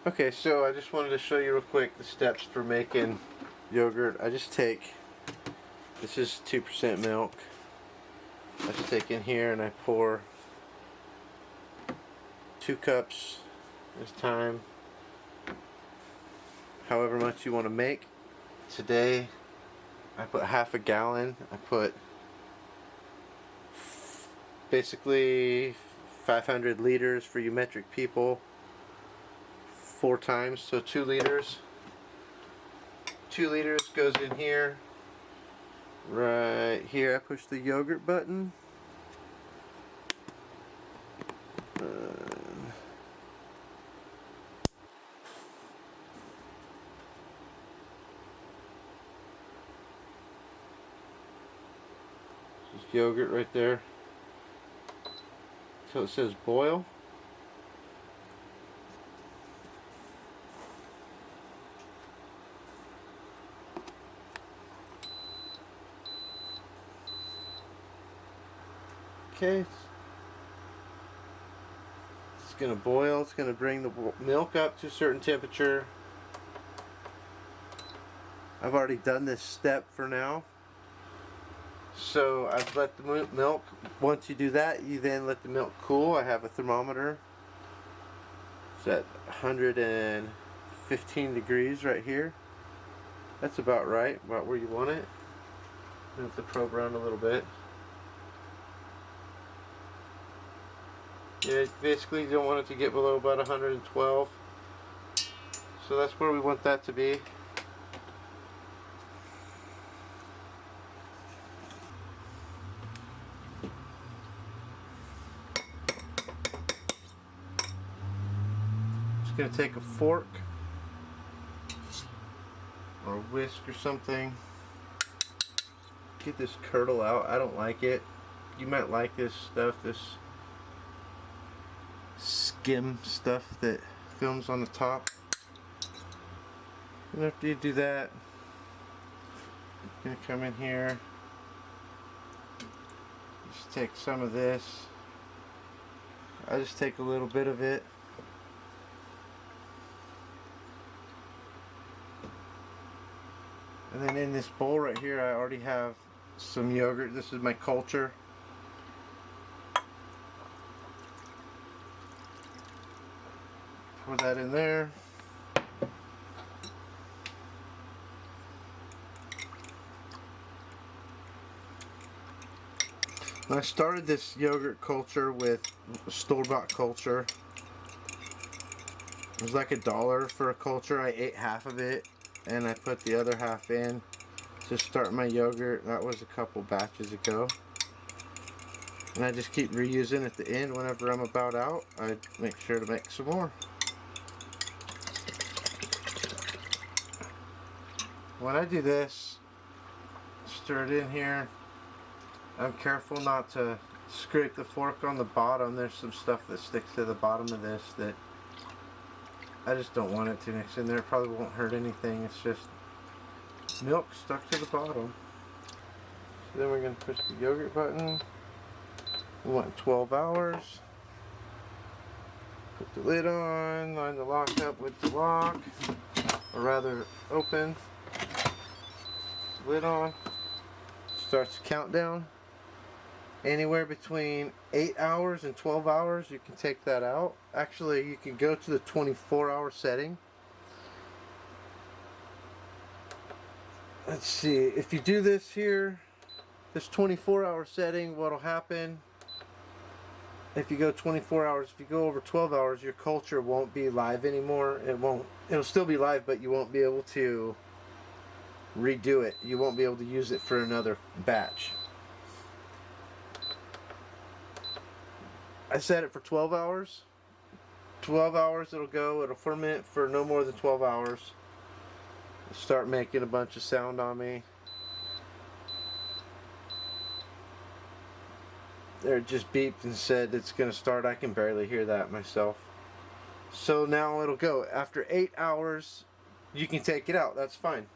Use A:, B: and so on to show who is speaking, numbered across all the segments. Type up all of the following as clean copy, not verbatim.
A: Okay, so I just wanted to show you real quick the steps for making yogurt. I just take, this is 2% milk. I just take in here and I pour 2 cups this time, however much you want to make. Today I put half a gallon. I put basically 500 liters for you metric people, 4 times, so 2 liters. 2 liters goes in here. Right here I push the yogurt button. Just yogurt right there. So it says boil. Okay, it's going to boil. It's going to bring the milk up to a certain temperature. I've already done this step for now. So I've let the milk, once you do that, you then let the milk cool. I have a thermometer. It's at 115 degrees right here. That's about right, about where you want it. Move the probe around a little bit. Yeah, basically you don't want it to get below about 112. So that's where we want that to be. Just going to take a fork or a whisk or something. Get this curdle out. I don't like it. You might like this stuff, this skim stuff that films on the top. And after you do that, you're going to come in here, just take some of this. I just take a little bit of it. And then in this bowl right here, I already have some yogurt. This is my culture. Pour that in there. I started this yogurt culture with store-bought culture. It was like $1 for a culture. I ate half of it and I put the other half in to start my yogurt. That was a couple batches ago. And I just keep reusing at the end. Whenever I'm about out, I make sure to make some more. When I do this, stir it in here. I'm careful not to scrape the fork on the bottom. There's some stuff that sticks to the bottom of this that I just don't want it to mix in there. It probably won't hurt anything. It's just milk stuck to the bottom. So then we're going to push the yogurt button. We want 12 hours. Put the lid on, line the lock up with the lock, or rather open. Lid on. Starts the countdown. Anywhere between 8 hours and 12 hours, you can take that out. Actually, you can go to the 24-hour setting. Let's see, if you do this here, this 24-hour setting, what'll happen, if you go 24 hours, if you go over 12 hours, your culture won't be live anymore. It'll still be live, but you won't be able to redo it. You won't be able to use it for another batch. I set it for 12 hours. 12 hours it'll go. It'll ferment for no more than 12 hours. It'll start making a bunch of sound on me. There, it just beeped and said it's going to start. I can barely hear that myself. So now it'll go. After 8 hours, you can take it out. That's fine.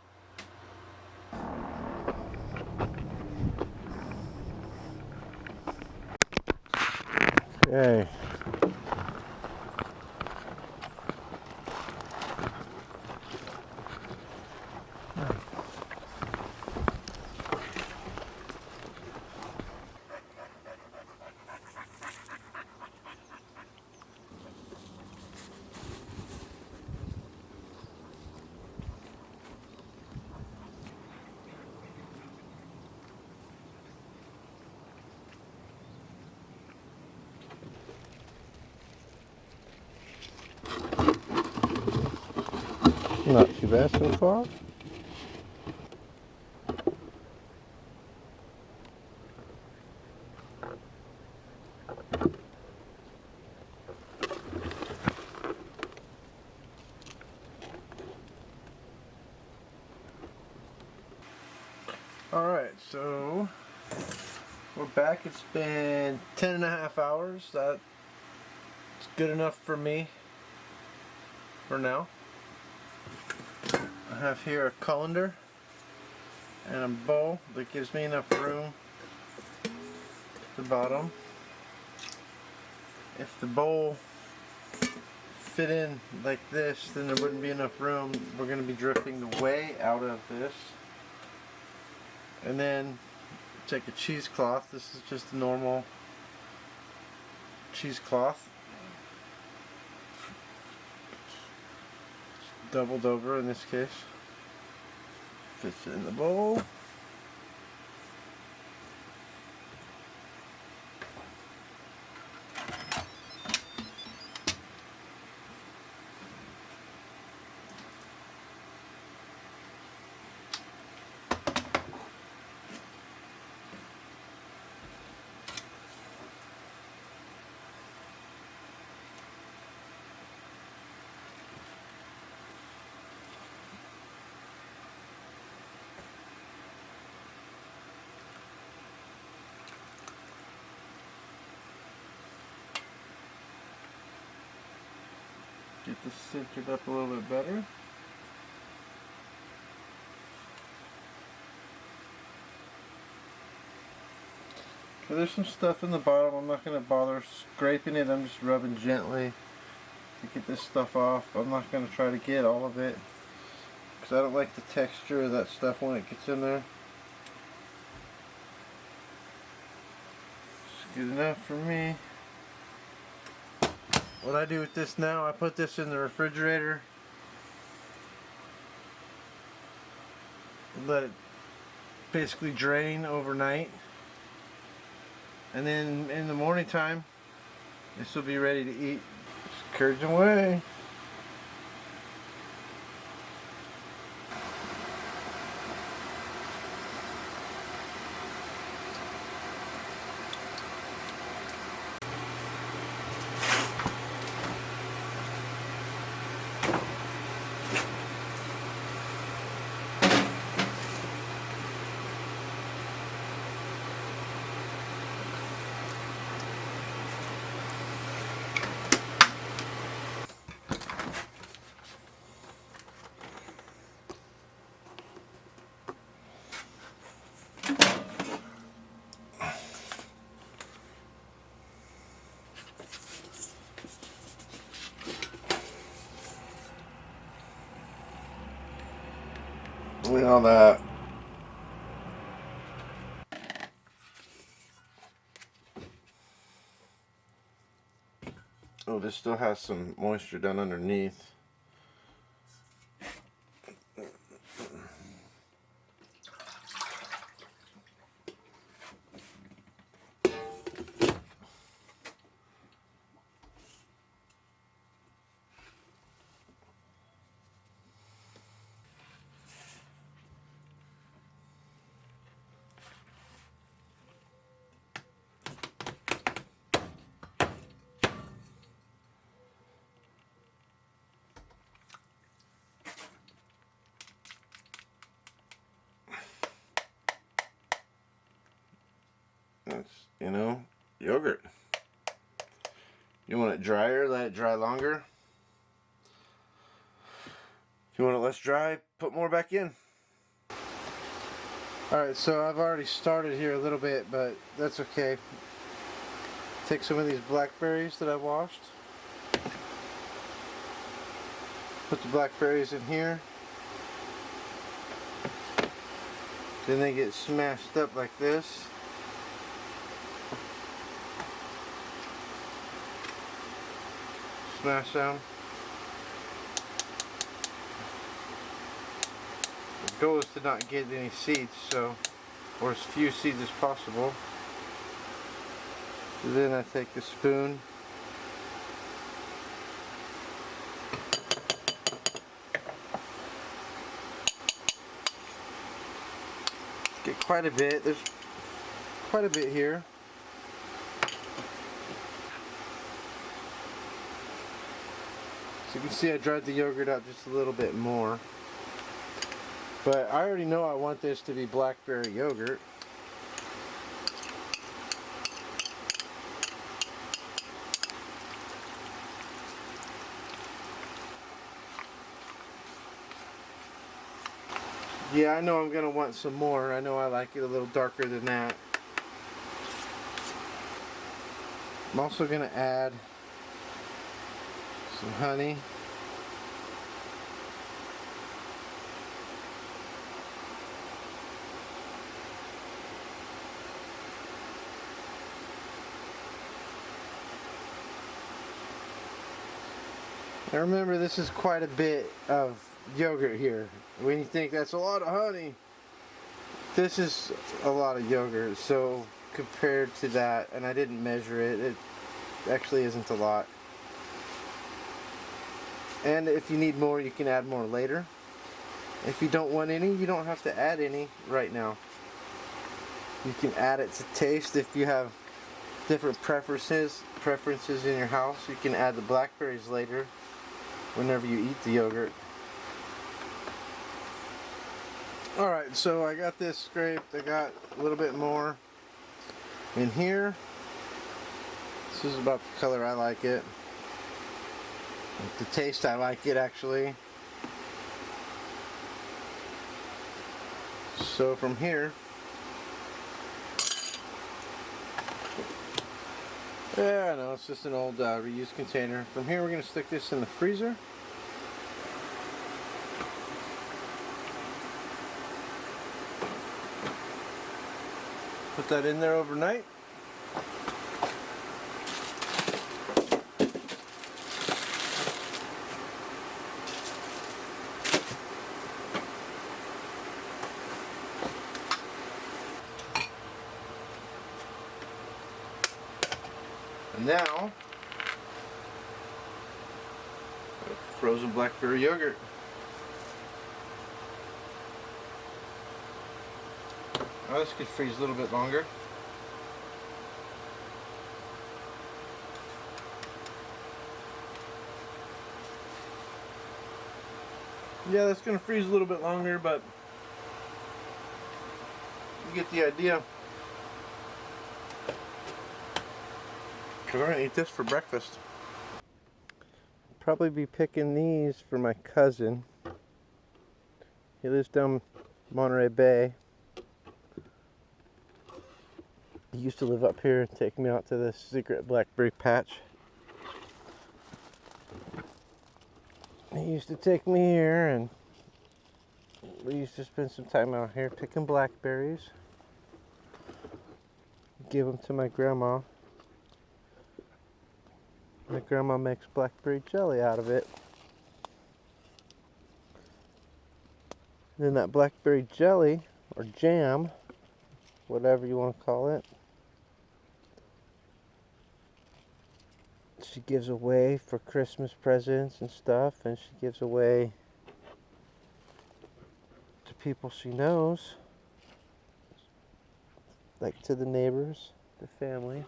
A: Okay. too bad so far. Alright, so we're back. It's been 10.5 hours. That's good enough for me for now. I have here a colander and a bowl that gives me enough room at the bottom. If the bowl fit in like this, then there wouldn't be enough room. We're going to be dripping the whey out of this. And then take a cheesecloth. This is just a normal cheesecloth. Doubled over in this case. Fits in the bowl. Get this centered up a little bit better. So there's some stuff in the bottom. I'm not going to bother scraping it. I'm just rubbing gently to get this stuff off. I'm not going to try to get all of it because I don't like the texture of that stuff when it gets in there. It's good enough for me. What I do with this now, I put this in the refrigerator. Let it basically drain overnight. And then in the morning time, this will be ready to eat. Just curds and whey. Look at all that. Oh, this still has some moisture down underneath. That's, you know, yogurt. You want it drier, let it dry longer. If you want it less dry, put more back in. Alright, so I've already started here a little bit, but that's okay. Take some of these blackberries that I washed. Put the blackberries in here. Then they get smashed up like this. Smash them. The goal is to not get any seeds, so, or as few seeds as possible. So then I take the spoon. quite a bit. There's quite a bit here. So you can see I dried the yogurt out just a little bit more. But I already know I want this to be blackberry yogurt. Yeah, I know I'm going to want some more. I know I like it a little darker than that. I'm also going to add some honey. Now remember, this is quite a bit of yogurt here. When you think that's a lot of honey, this is a lot of yogurt. So compared to that, and I didn't measure it, it actually isn't a lot. And if you need more, you can add more later. If you don't want any, you don't have to add any right now. You can add it to taste. If you have different preferences in your house, you can add the blackberries later whenever you eat the yogurt. Alright, so I got this scraped. I got a little bit more in here. This is about the color I like it. The taste I like it, actually. So from here, yeah, I know, it's just an old reused container. From here we're going to stick this in the freezer. Put that in there overnight. And now, frozen blackberry yogurt. Now this could freeze a little bit longer. Yeah, that's going to freeze a little bit longer, but you get the idea. Because I'm going to eat this for breakfast. Probably be picking these for my cousin. He lives down Monterey Bay. He used to live up here and take me out to this secret blackberry patch. He used to take me here and we used to spend some time out here picking blackberries. Give them to my grandma. My grandma makes blackberry jelly out of it. Then that blackberry jelly, or jam, whatever you want to call it, she gives away for Christmas presents and stuff, and she gives away to people she knows, like to the neighbors, the family.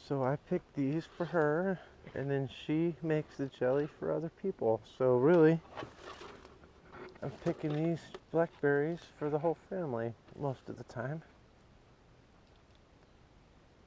A: So I picked these for her, and then she makes the jelly for other people. So really, I'm picking these blackberries for the whole family most of the time.